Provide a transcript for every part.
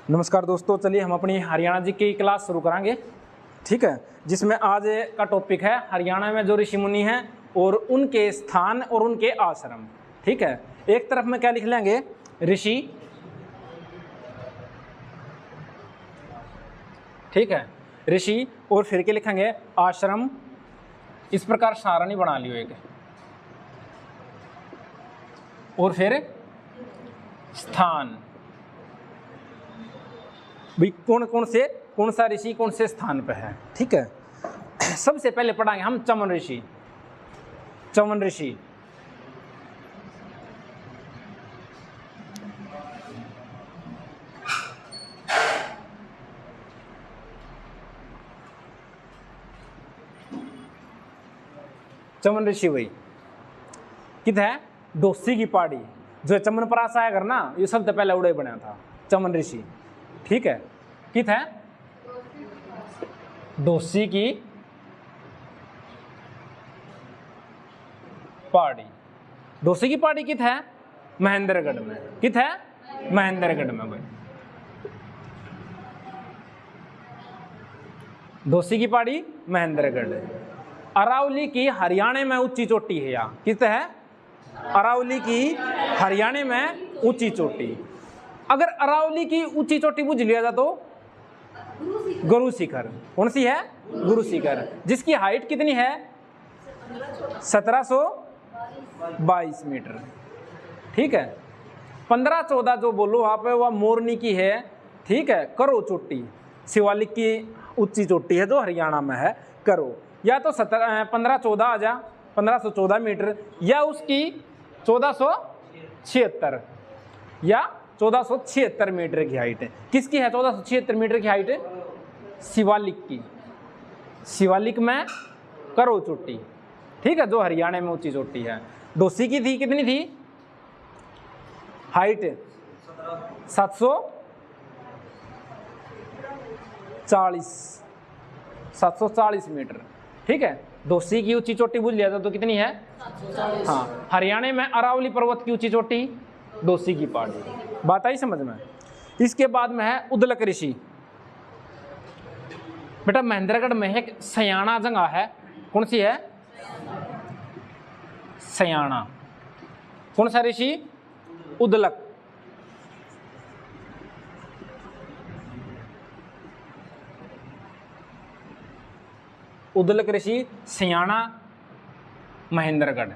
नमस्कार दोस्तों, चलिए हम अपनी हरियाणा जी की क्लास शुरू करेंगे। ठीक है, जिसमें आज का टॉपिक है हरियाणा में जो ऋषि मुनि हैं और उनके स्थान और उनके आश्रम। ठीक है, एक तरफ में क्या लिख लेंगे, ऋषि। ठीक है, ऋषि, और फिर क्या लिखेंगे, आश्रम। इस प्रकार सारणी बना लियो एक, और फिर स्थान। भाई कौन सा ऋषि कौन से स्थान पे है। ठीक है, सबसे पहले पढ़ाएंगे हम चमन ऋषि। चमन ऋषि चमन ऋषि वही कित है, डोसी की पहाड़ी जो चमन परास आया करना, ये सबसे पहले उड़े बना था चमन ऋषि। ठीक है, कित है, डोसी की पहाड़ी। डोसी की पहाड़ी कित है, महेंद्रगढ़ में। कित है, महेंद्रगढ़ में भाई। डोसी की पहाड़ी महेंद्रगढ़। अरावली की हरियाणा में ऊंची चोटी है। यहाँ कित है, अरावली की हरियाणा में ऊंची चोटी। अगर अरावली की ऊंची चोटी बुझ लिया जाए तो गुरु शिखर। कौन सी है, गुरु शिखर, जिसकी हाइट कितनी है, 1722 मीटर। ठीक है, 15-14 जो बोलो आप वह मोरनी की है। ठीक है, करो चोटी शिवालिक की ऊंची चोटी है जो हरियाणा में है करो, या तो 15-14 आ जा 1514 मीटर, या उसकी 1476 या 1476 मीटर की हाइट है। किसकी है 1476 मीटर की हाइट, शिवालिक की। शिवालिक में करो चोटी। ठीक है, जो हरियाणा में ऊंची चोटी है। डोसी की थी, कितनी थी हाइट, 740 मीटर। ठीक है, डोसी की ऊंची चोटी बुझ लिया था तो कितनी है, हाँ। हरियाणा में अरावली पर्वत की ऊंची चोटी डोसी की पहाड़ी। बात आई समझ में। इसके बाद में है उदलक ऋषि। बेटा महेंद्रगढ़ में एक सयाना जगह है। कौन सी है, सयाना। कौन सा ऋषि, उदलक। उदलक ऋषि सयाना महेंद्रगढ़।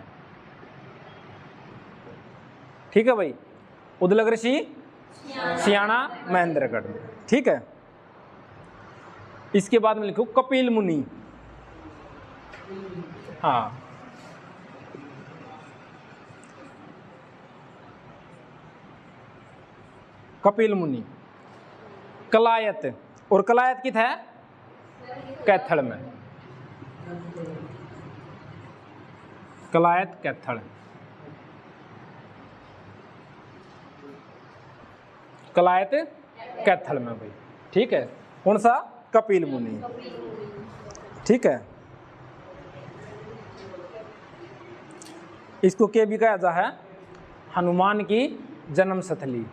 ठीक है भाई, उदलक ऋषि सियाना महेंद्रगढ़। ठीक है, इसके बाद में लिखो कपिल मुनि। हाँ, कपिल मुनि। कलायत, और कलायत कित है, कैथल में। कलायत कैथल। कलायत कैथल में भाई। ठीक है, कौन सा, कपिल मुनि। ठीक है, इसको क्या भी कहा जा है, हनुमान की जन्म स्थली।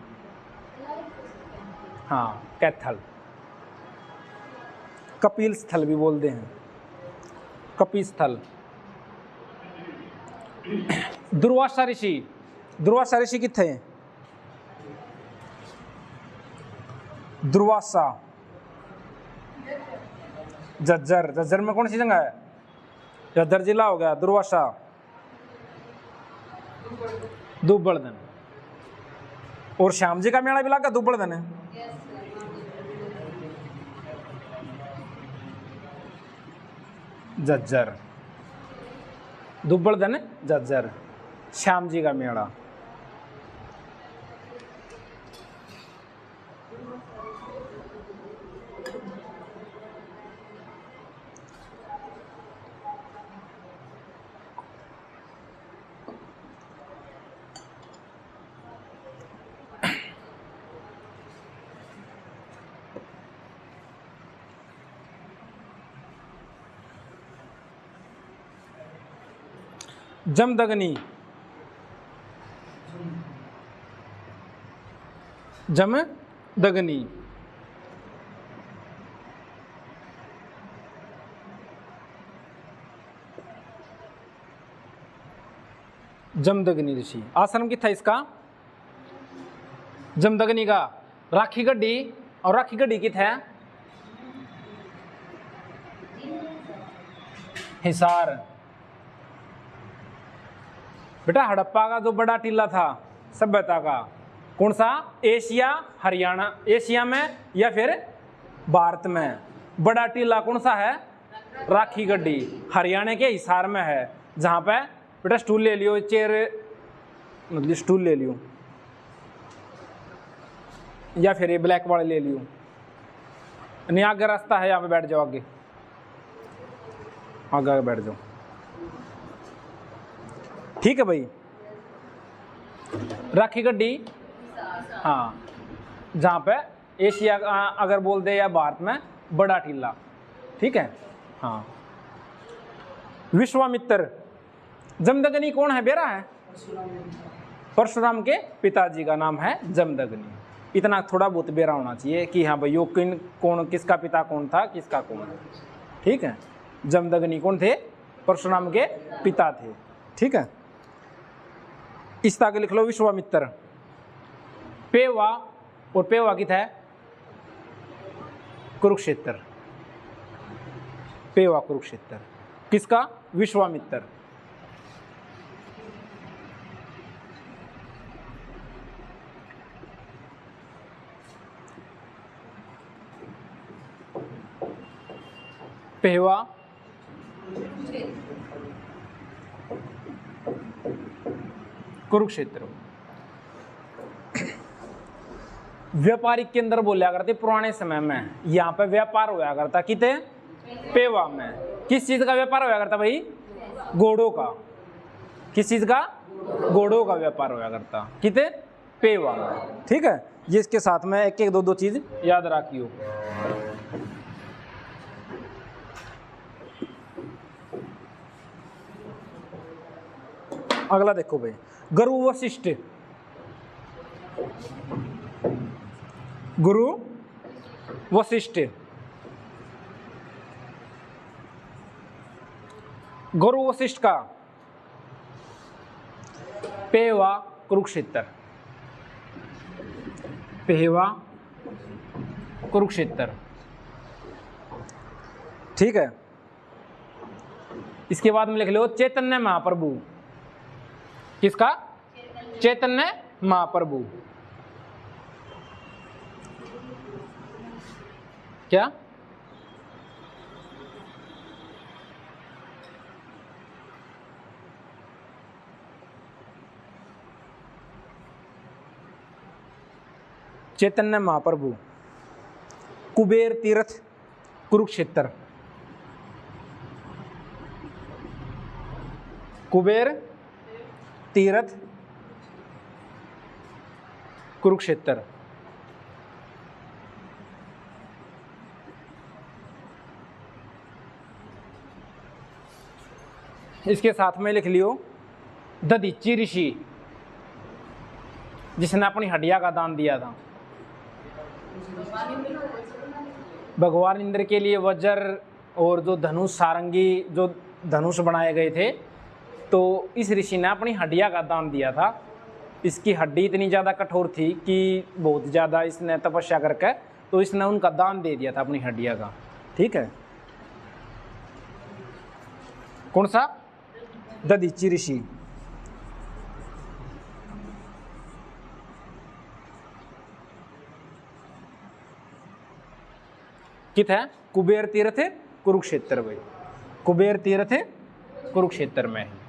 हाँ, कैथल। कपिल स्थल भी बोलते हैं, कपिल स्थल। दुर्वासा ऋषि। दुर्वासा ऋषि किथे, दुर्वासा झज्जर। झज्जर में कौन सी जगह है, झज्जर जिला हो गया। दुर्वासा दुब्बड़दन। और श्याम जी का मेला भी लगा दुब्बड़दन है। झज्जर, दुब्बड़दन, झज्जर, श्याम जी का मेला। जमदग्नि। जमदग्नि जमदग्नि ऋषि। आश्रम कितना इसका? जमदग्नि का। राखी गड्डी, और राखी गड्डी कित है? हिसार। बेटा हड़प्पा का जो बड़ा टीला था सभ्यता का, कौन सा? एशिया, हरियाणा, एशिया में या फिर भारत में बड़ा टीला कौन सा है? राखी गड्डी। हरियाणा के हिसार में है, जहां पे बेटा स्टूल ले लियो, चेयर मतलब स्टूल ले लियो, या फिर ये ब्लैक वाले ले लियो। नहीं आगे रास्ता है, यहाँ पे बैठ जाओ, आगे आगे बैठ जाओ। ठीक है भाई। राखी गड्डी, हाँ, जहाँ पे एशिया अगर बोल दे या भारत में बड़ा टीला। ठीक है, हाँ। विश्वामित्र। जमदग्नि कौन है? बेरा है। परशुराम के पिताजी का नाम है जमदग्नि। इतना थोड़ा बहुत बेरा होना चाहिए कि हाँ भाई यो कौन, किसका पिता कौन था, किसका कौन है। ठीक है, जमदग्नि कौन थे? परशुराम के पिता थे। ठीक है, इस तरह के लिख लो विश्वामित्र। पेवा, और पेवा कित है? कुरुक्षेत्र। पेवा कुरुक्षेत्र किसका? विश्वामित्र। पेवा कुरुक्षेत्र। व्यापारिक केंद्र बोला करते पुराने समय में, यहाँ पे व्यापार होया करता किते? पेवा में। किस चीज का व्यापार होया करता भाई? घोड़ों का। किस चीज का? घोड़ों का व्यापार होया करता किते? पेवा में। ठीक है, ये इसके साथ में एक एक दो दो चीज याद रखियो। अगला देखो भाई, गुरु वशिष्ठ। गुरु वशिष्ठ। गुरु वशिष्ठ का पेवा कुरुक्षेत्र। पेवा कुरुक्षेत्र। ठीक है, इसके बाद में लिख लो चैतन्य महाप्रभु। किसका? चैतन्य महाप्रभु। क्या? चैतन्य महाप्रभु। कुबेर तीर्थ कुरुक्षेत्र। कुबेर तीर्थ कुरुक्षेत्र। इसके साथ में लिख लियो दधीची ऋषि, जिसने अपनी हड्डियां का दान दिया था। भगवान इंद्र के लिए वज्र और जो धनुष, सारंगी, जो धनुष बनाए गए थे, तो इस ऋषि ने अपनी हड्डियां का दान दिया था। इसकी हड्डी इतनी ज़्यादा कठोर थी कि बहुत ज़्यादा इसने तपस्या करके, तो इसने उनका दान दे दिया था अपनी हड्डियां का। ठीक है, कौन सा? दधीची ऋषि। कित है? कुबेर तीर्थ कुरुक्षेत्र भाई। कुबेर तीर्थ कुरुक्षेत्र में है।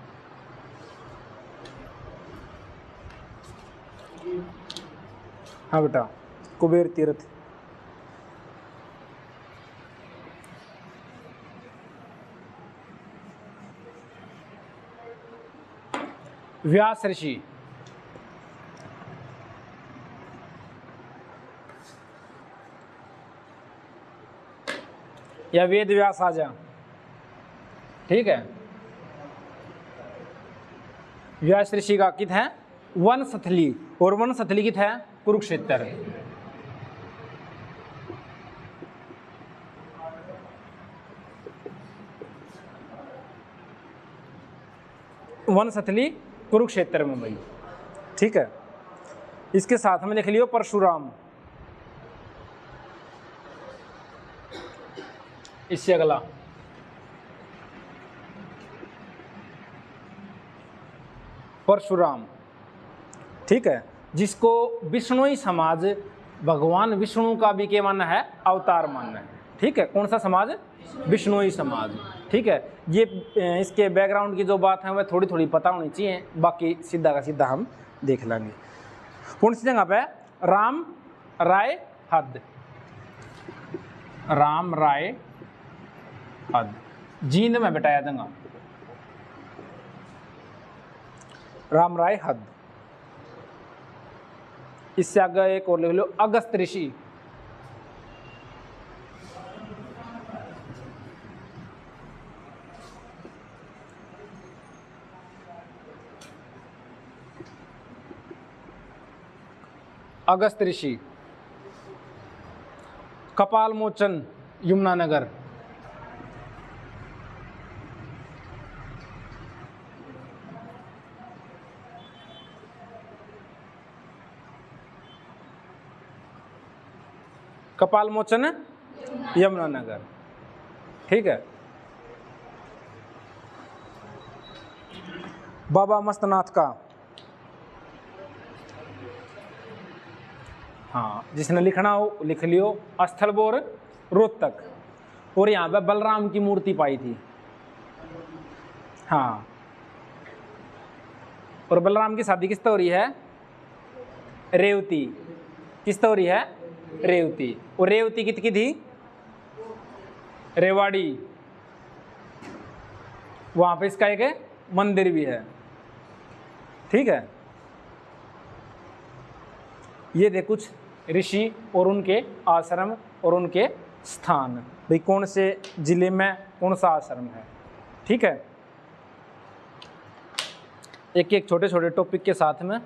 हाँ बेटा, कुबेर तीर्थ। व्यास ऋषि। या वेद व्यास आ जा। ठीक है, व्यास ऋषि का कित है? वनस्थली, और वनस्थली कित है? कुरुक्षेत्र। वनस्थली कुरुक्षेत्र में भाई। ठीक है, इसके साथ में लिख लियो परशुराम। इससे अगला परशुराम, ठीक है, जिसको विष्णुई समाज भगवान विष्णु का भी क्या मानना है, अवतार मानना है। ठीक है, कौन सा समाज, विष्णुई समाज। ठीक है, ये इसके बैकग्राउंड की जो बात है वह थोड़ी थोड़ी पता होनी चाहिए, बाकी सीधा का सीधा हम देख लेंगे। कौन सी जगह पे, राम राय हद, राम राय हद जींद में बैठाया जगह, राम राय हद। इससे आगे एक और लिख लो अगस्त ऋषि, अगस्त ऋषि। कपाल मोचन यमुनानगर, कपाल मोचन यमुनानगर। ठीक है, बाबा मस्तनाथ का, हाँ जिसने लिखना हो लिख लियो, स्थलबोर रोहतक। और यहाँ पे बलराम की मूर्ति पाई थी। हाँ, और बलराम की शादी किस हो रही है, रेवती। किस हो रही है, रेवती। और रेवती कितकी थी, रेवाड़ी। वहां पे इसका एक मंदिर भी है। ठीक है, ये थे कुछ ऋषि और उनके आश्रम और उनके स्थान, भाई कौन से जिले में कौन सा आश्रम है। ठीक है, एक एक छोटे छोटे टॉपिक के साथ में